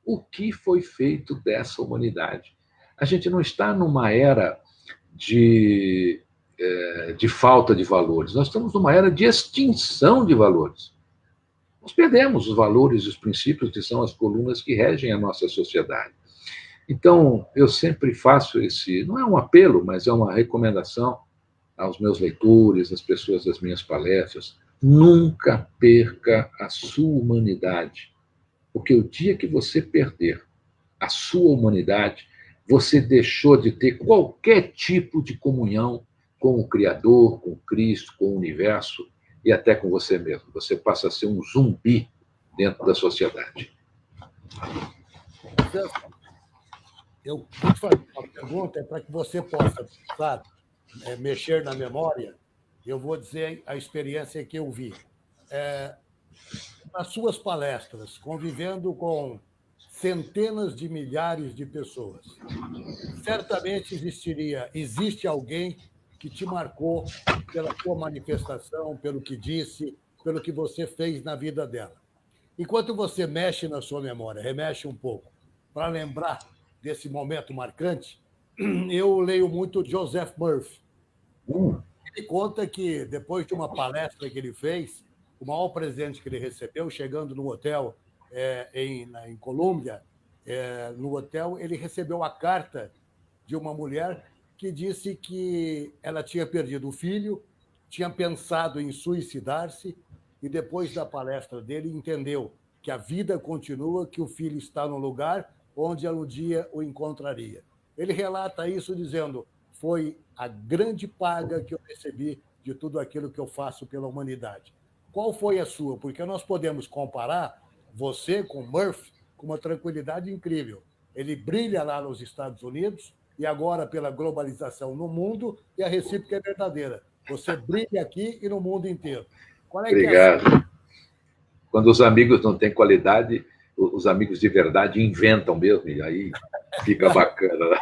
O que foi feito dessa humanidade? A gente não está numa era de falta de valores, nós estamos numa era de extinção de valores. Nós perdemos os valores e os princípios que são as colunas que regem a nossa sociedade. Então, eu sempre faço não é um apelo, mas é uma recomendação aos meus leitores, às pessoas das minhas palestras: nunca perca a sua humanidade, porque o dia que você perder a sua humanidade, você deixou de ter qualquer tipo de comunhão com o Criador, com Cristo, com o universo e até com você mesmo. Você passa a ser um zumbi dentro da sociedade. Eu vou te fazer uma pergunta para que você possa, claro, mexer na memória. Eu vou dizer a experiência que eu vi. Nas suas palestras, convivendo com centenas de milhares de pessoas, certamente existe alguém que te marcou pela sua manifestação, pelo que disse, pelo que você fez na vida dela. Enquanto você mexe na sua memória, remexe um pouco, para lembrar desse momento marcante, eu leio muito Joseph Murphy. Ele conta que, depois de uma palestra que ele fez, o maior presente que ele recebeu, chegando no hotel em Colômbia, no hotel, ele recebeu a carta de uma mulher que disse que ela tinha perdido o filho, tinha pensado em suicidar-se e, depois da palestra dele, entendeu que a vida continua, que o filho está no lugar onde ela um dia o encontraria. Ele relata isso dizendo: foi a grande paga que eu recebi de tudo aquilo que eu faço pela humanidade. Qual foi a sua? Porque nós podemos comparar você com Murphy com uma tranquilidade incrível. Ele brilha lá nos Estados Unidos e agora pela globalização no mundo, e a recíproca é verdadeira. Você brilha aqui e no mundo inteiro. Qual é que é a sua? Obrigado. Quando os amigos não têm qualidade, os amigos de verdade inventam mesmo, e aí fica bacana.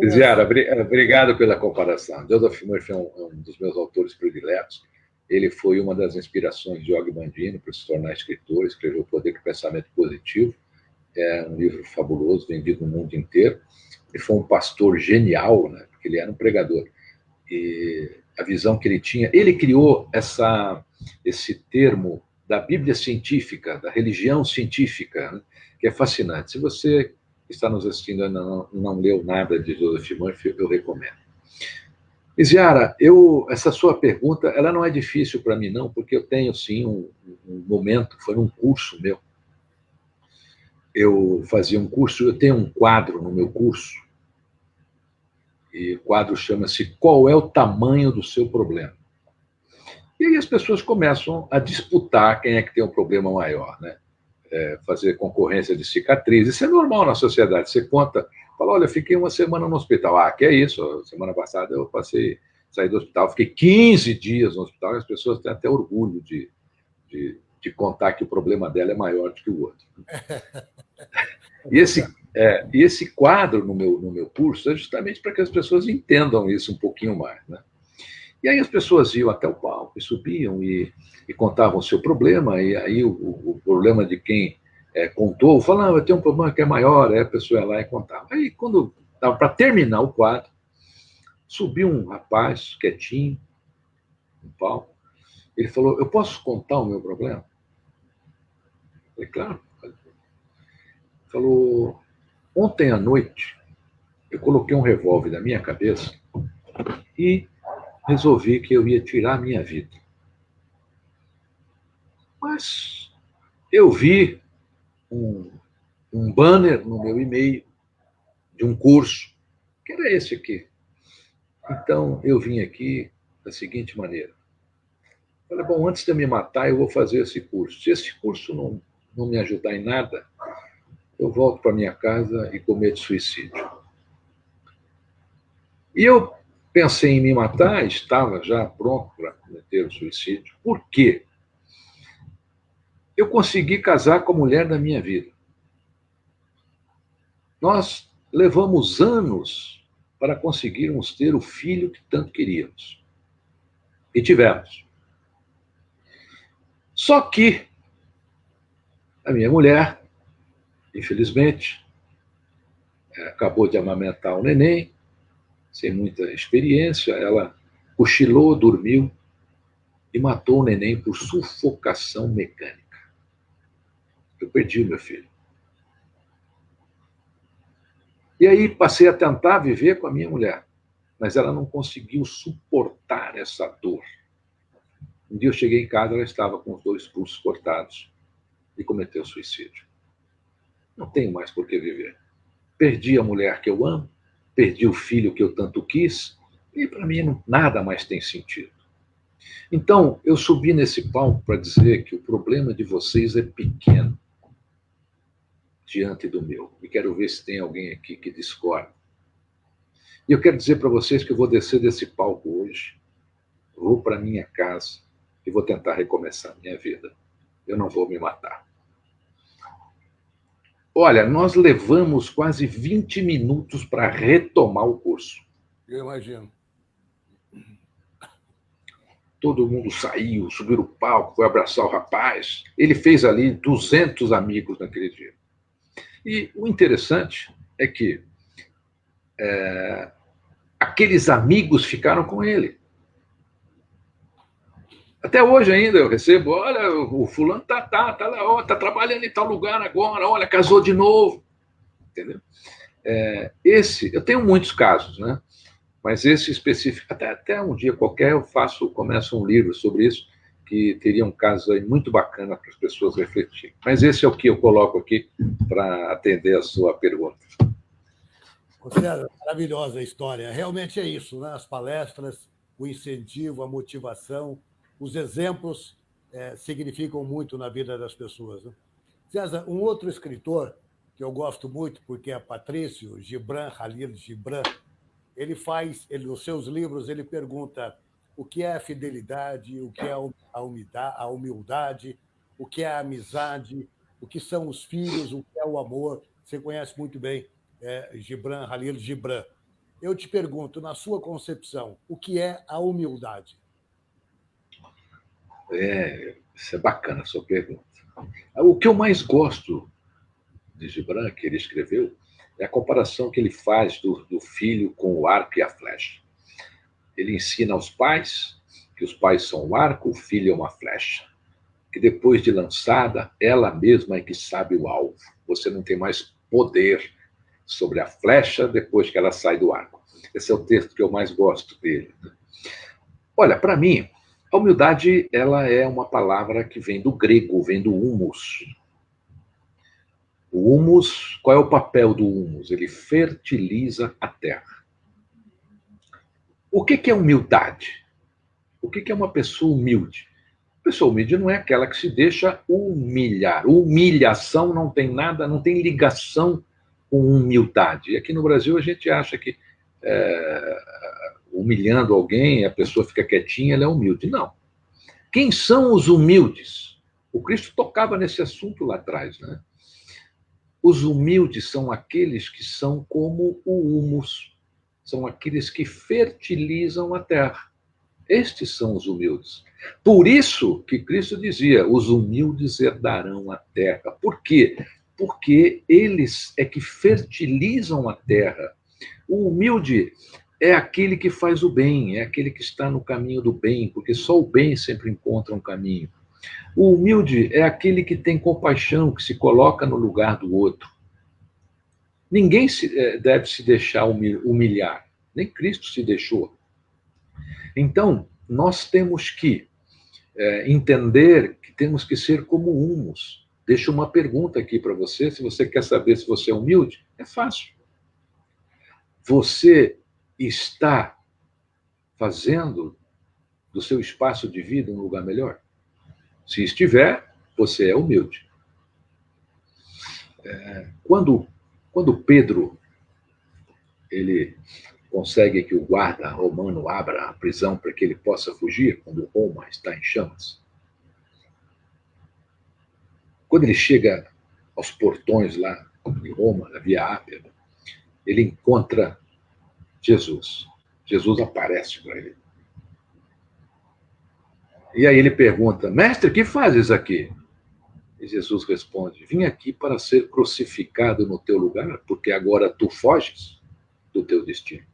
Ziara, obrigado pela comparação. Joseph Murphy é um dos meus autores prediletos. Ele foi uma das inspirações de Og Mandino para se tornar escritor, escreveu O Poder do Pensamento Positivo. É um livro fabuloso, vendido no mundo inteiro. Ele foi um pastor genial, né? Porque ele era um pregador. E a visão que ele tinha... Ele criou esse termo da Bíblia científica, da religião científica, né? Que é fascinante. Se você está nos assistindo e ainda não leu nada de Joseph Murphy, eu recomendo. E, Ziara, essa sua pergunta, ela não é difícil para mim, não, porque eu tenho, sim, um momento, foi um curso meu. Eu fazia um curso, eu tenho um quadro no meu curso, e o quadro chama-se Qual é o Tamanho do Seu Problema? E aí as pessoas começam a disputar quem é que tem um problema maior, né? Fazer concorrência de cicatriz. Isso é normal na sociedade. Você conta, fala, olha, eu fiquei uma semana no hospital. Ah, que é isso? Semana passada eu saí do hospital, fiquei 15 dias no hospital, e as pessoas têm até orgulho de contar que o problema dela é maior do que o outro. E esse quadro no meu curso é justamente para que as pessoas entendam isso um pouquinho mais, né? E aí as pessoas iam até o palco e subiam e contavam o seu problema, e aí o problema de quem contou, falava, eu tenho um problema que é maior, aí a pessoa ia lá e contava. Aí, quando estava para terminar o quadro, subiu um rapaz quietinho no palco, ele falou, eu posso contar o meu problema? Eu falei, claro. Ele falou, ontem à noite, eu coloquei um revólver na minha cabeça e resolvi que eu ia tirar a minha vida. Mas eu vi um banner no meu e-mail de um curso, que era esse aqui. Então, eu vim aqui da seguinte maneira. Falei, bom, antes de eu me matar, eu vou fazer esse curso. Se esse curso não me ajudar em nada, eu volto para minha casa e cometo suicídio. E eu pensei em me matar, estava já pronto para cometer o suicídio. Por quê? Eu consegui casar com a mulher da minha vida. Nós levamos anos para conseguirmos ter o filho que tanto queríamos. E tivemos. Só que a minha mulher, infelizmente, acabou de amamentar o neném, sem muita experiência, ela cochilou, dormiu e matou o neném por sufocação mecânica. Eu perdi o meu filho. E aí passei a tentar viver com a minha mulher, mas ela não conseguiu suportar essa dor. Um dia eu cheguei em casa, ela estava com os 2 pulsos cortados e cometeu suicídio. Não tenho mais por que viver. Perdi a mulher que eu amo, perdi o filho que eu tanto quis, e para mim nada mais tem sentido. Então, eu subi nesse palco para dizer que o problema de vocês é pequeno diante do meu. E quero ver se tem alguém aqui que discorda. E eu quero dizer para vocês que eu vou descer desse palco hoje, vou para minha casa e vou tentar recomeçar minha vida. Eu não vou me matar. Olha, nós levamos quase 20 minutos para retomar o curso. Eu imagino. Todo mundo saiu, subiu no palco, foi abraçar o rapaz. Ele fez ali 200 amigos naquele dia. E o interessante é que aqueles amigos ficaram com ele. Até hoje ainda eu recebo, olha, o fulano tá lá, ó, tá trabalhando em tal lugar agora, olha, casou de novo. Entendeu? Eu tenho muitos casos, né? Mas esse específico, até um dia qualquer começo um livro sobre isso, que teria um caso aí muito bacana para as pessoas refletirem. Mas esse é o que eu coloco aqui para atender a sua pergunta. César, maravilhosa a história. Realmente é isso, né? As palestras, o incentivo, a motivação, os exemplos significam muito na vida das pessoas. Né? César, um outro escritor que eu gosto muito, porque é Patrício Gibran, Khalil Gibran, nos seus livros, ele pergunta o que é a fidelidade, o que é a humildade, o que é a amizade, o que são os filhos, o que é o amor. Você conhece muito bem Gibran, Khalil Gibran. Eu te pergunto, na sua concepção, o que é a humildade? Isso é bacana a sua pergunta. O que eu mais gosto de Gibran, que ele escreveu, é a comparação que ele faz do filho com o arco e a flecha. Ele ensina aos pais que os pais são o arco, o filho é uma flecha. Que depois de lançada, ela mesma é que sabe o alvo. Você não tem mais poder sobre a flecha depois que ela sai do arco. Esse é o texto que eu mais gosto dele. Olha, para mim, a humildade ela é uma palavra que vem do grego, vem do humus. O humus, qual é o papel do humus? Ele fertiliza a terra. O que é humildade? O que é uma pessoa humilde? A pessoa humilde não é aquela que se deixa humilhar. Humilhação não tem nada, não tem ligação com humildade. E aqui no Brasil a gente acha que humilhando alguém, a pessoa fica quietinha, ela é humilde. Não. Quem são os humildes? O Cristo tocava nesse assunto lá atrás, né? Os humildes são aqueles que são como o humus, são aqueles que fertilizam a terra. Estes são os humildes. Por isso que Cristo dizia: os humildes herdarão a terra. Por quê? Porque eles é que fertilizam a terra. O humilde é aquele que faz o bem, é aquele que está no caminho do bem, porque só o bem sempre encontra um caminho. O humilde é aquele que tem compaixão, que se coloca no lugar do outro. Ninguém deve se deixar humilhar, nem Cristo se deixou. Então, nós temos que entender que temos que ser como humus. Deixo uma pergunta aqui para você, se você quer saber se você é humilde, é fácil. Você está fazendo do seu espaço de vida um lugar melhor? Se estiver, você é humilde. Quando Pedro ele consegue que o guarda romano abra a prisão para que ele possa fugir, quando Roma está em chamas, quando ele chega aos portões lá de Roma, na Via Ápia, ele encontra Jesus. Jesus aparece para ele. E aí ele pergunta: mestre, que fazes aqui? E Jesus responde: vim aqui para ser crucificado no teu lugar, porque agora tu foges do teu destino.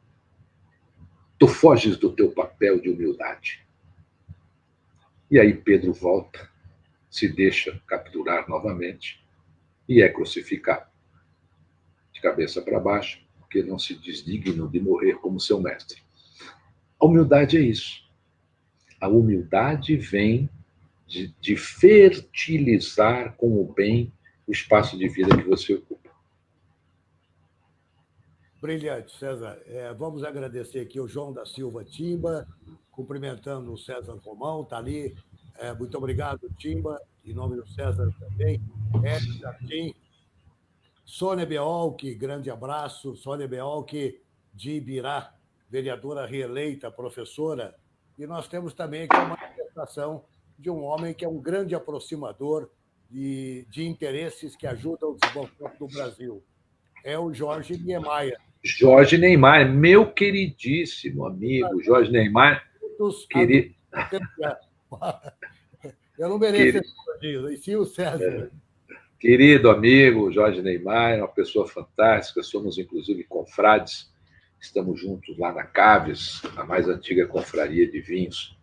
Tu foges do teu papel de humildade. E aí Pedro volta, se deixa capturar novamente e é crucificado. De cabeça para baixo, porque não se diz digno de morrer como seu mestre. A humildade é isso. A humildade vem de fertilizar com o bem o espaço de vida que você ocupa. Brilhante, César. Vamos agradecer aqui o João da Silva Timba, cumprimentando o César Romão, está ali. Muito obrigado, Timba, em nome do César também. Hélio Jardim, Sônia Beolque, grande abraço. Sônia Beolque, de Ibirá, vereadora reeleita, professora. E nós temos também aqui uma manifestação de um homem que é um grande aproximador de interesses que ajudam o desenvolvimento do Brasil. É o Jorge Niemeyer. Jorge Neymar, meu queridíssimo amigo, Jorge Neymar. Querido. Eu não mereço esse elogio, e sim o César. Querido amigo Jorge Neymar, é uma pessoa fantástica, somos inclusive confrades, estamos juntos lá na Caves, a mais antiga confraria de vinhos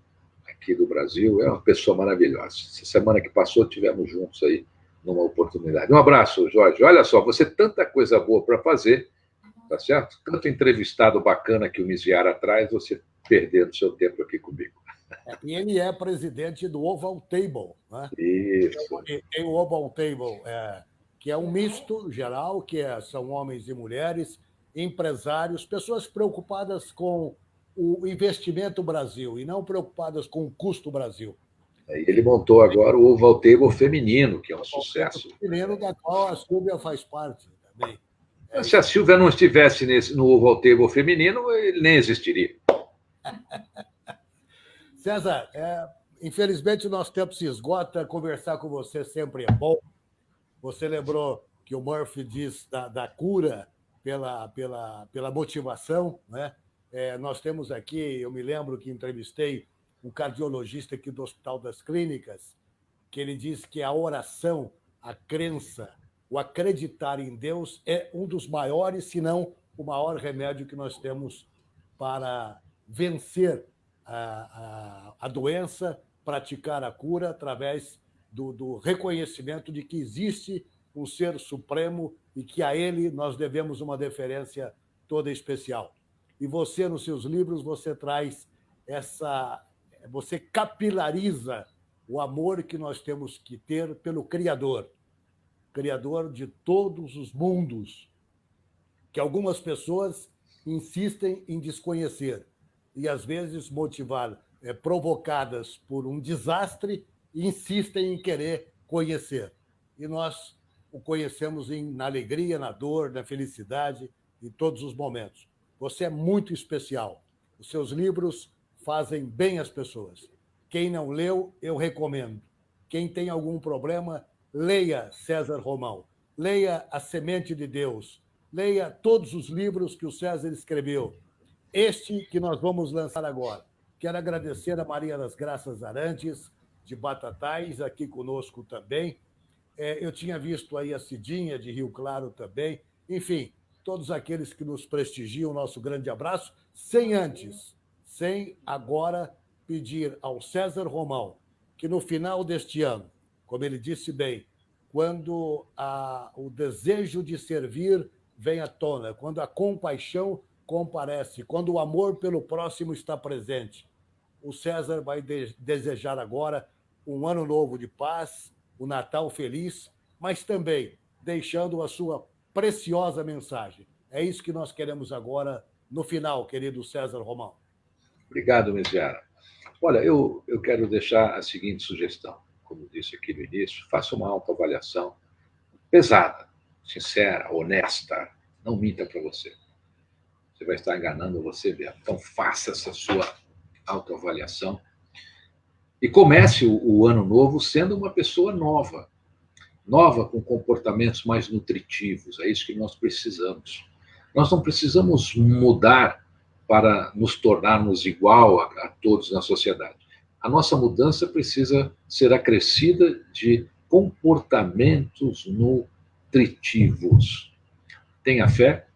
aqui do Brasil, é uma pessoa maravilhosa. Essa semana que passou tivemos juntos aí numa oportunidade. Um abraço, Jorge. Olha só, você tanta coisa boa para fazer, tá certo? Tanto entrevistado bacana que o Miziara atrás, você perdendo seu tempo aqui comigo. E ele é presidente do Oval Table, né? Isso. Tem o Oval Table, que é um misto geral, são homens e mulheres, empresários, pessoas preocupadas com o investimento Brasil e não preocupadas com o custo Brasil. Ele montou agora o Oval Table feminino, que é um sucesso. Feminino, da qual a Silvia faz parte também. Se a Silvia não estivesse no Oval Table feminino, ele nem existiria. César, infelizmente o nosso tempo se esgota. Conversar com você sempre é bom. Você lembrou que o Murphy diz da cura pela motivação, né? Nós temos aqui, eu me lembro que entrevistei um cardiologista aqui do Hospital das Clínicas, que ele diz que a oração, a crença, o acreditar em Deus é um dos maiores, se não o maior remédio que nós temos para vencer a doença, praticar a cura através do reconhecimento de que existe um ser supremo e que a ele nós devemos uma deferência toda especial. E você, nos seus livros, você traz você capilariza o amor que nós temos que ter pelo Criador de todos os mundos, que algumas pessoas insistem em desconhecer e, às vezes, provocadas por um desastre, insistem em querer conhecer. E nós o conhecemos na alegria, na dor, na felicidade, em todos os momentos. Você é muito especial. Os seus livros fazem bem às pessoas. Quem não leu, eu recomendo. Quem tem algum problema, leia César Romão. Leia A Semente de Deus. Leia todos os livros que o César escreveu. Este que nós vamos lançar agora. Quero agradecer a Maria das Graças Arantes, de Batatais, aqui conosco também. Eu tinha visto aí a Cidinha, de Rio Claro também. Enfim, todos aqueles que nos prestigiam, nosso grande abraço, sem agora pedir ao César Romão que no final deste ano, como ele disse bem, quando o desejo de servir vem à tona, quando a compaixão comparece, quando o amor pelo próximo está presente, o César vai desejar agora um ano novo de paz, um Natal feliz, mas também deixando a sua preciosa mensagem. É isso que nós queremos agora, no final, querido César Romão. Obrigado, Mesiara. Olha, eu quero deixar a seguinte sugestão. Como disse aqui no início, faça uma autoavaliação pesada, sincera, honesta. Não minta para você. Você vai estar enganando você mesmo. Então, faça essa sua autoavaliação e comece o ano novo sendo uma pessoa nova com comportamentos mais nutritivos. É isso que nós precisamos. Nós não precisamos mudar para nos tornarmos igual a todos na sociedade. A nossa mudança precisa ser acrescida de comportamentos nutritivos. Tenha fé.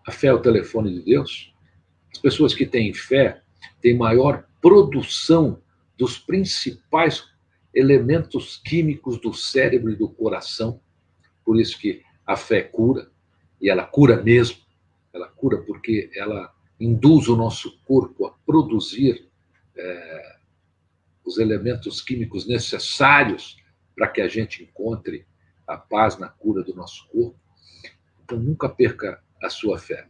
A fé é o telefone de Deus. As pessoas que têm fé têm maior produção dos principais elementos químicos do cérebro e do coração. Por isso que a fé cura, e ela cura mesmo. Ela cura porque ela induz o nosso corpo a produzir os elementos químicos necessários para que a gente encontre a paz na cura do nosso corpo. Então, nunca perca a sua fé.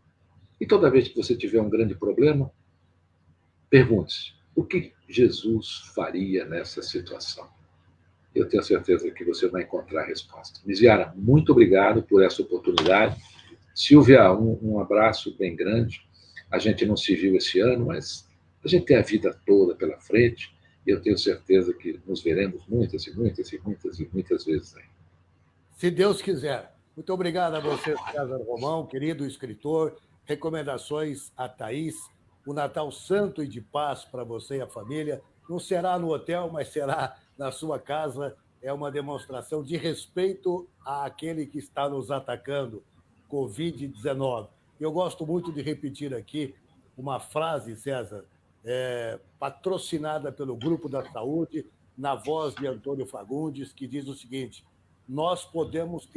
E toda vez que você tiver um grande problema, pergunte-se, o que Jesus faria nessa situação? Eu tenho certeza que você vai encontrar a resposta. Mesiara, muito obrigado por essa oportunidade. Silvia, um abraço bem grande. A gente não se viu esse ano, mas a gente tem a vida toda pela frente e eu tenho certeza que nos veremos muitas e muitas e muitas e muitas vezes aí. Se Deus quiser. Muito obrigado a você, César Romão, querido escritor. Recomendações a Thaís. O Natal santo e de paz para você e a família. Não será no hotel, mas será na sua casa. É uma demonstração de respeito àquele que está nos atacando, Covid-19. Eu gosto muito de repetir aqui uma frase, César, patrocinada pelo Grupo da Saúde, na voz de Antônio Fagundes, que diz o seguinte: nós podemos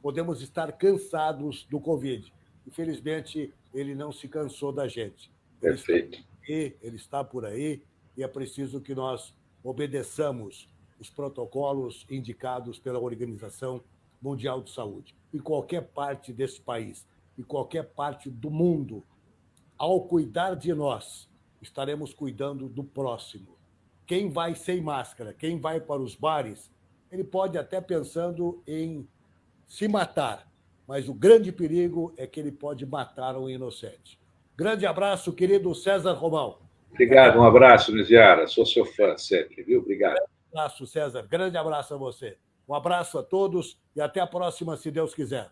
podemos estar cansados do Covid. Infelizmente, ele não se cansou da gente. Perfeito. Ele está por aí e é preciso que nós obedeçamos os protocolos indicados pela Organização Mundial de Saúde, em qualquer parte desse país. em qualquer parte do mundo. Ao cuidar de nós, estaremos cuidando do próximo. Quem vai sem máscara, quem vai para os bares, ele pode até pensando em se matar, mas o grande perigo é que ele pode matar um inocente. Grande abraço, querido César Romão. Obrigado, um abraço, Misiara. Sou seu fã sempre, viu? Obrigado. Um abraço, César. Grande abraço a você. Um abraço a todos e até a próxima, se Deus quiser.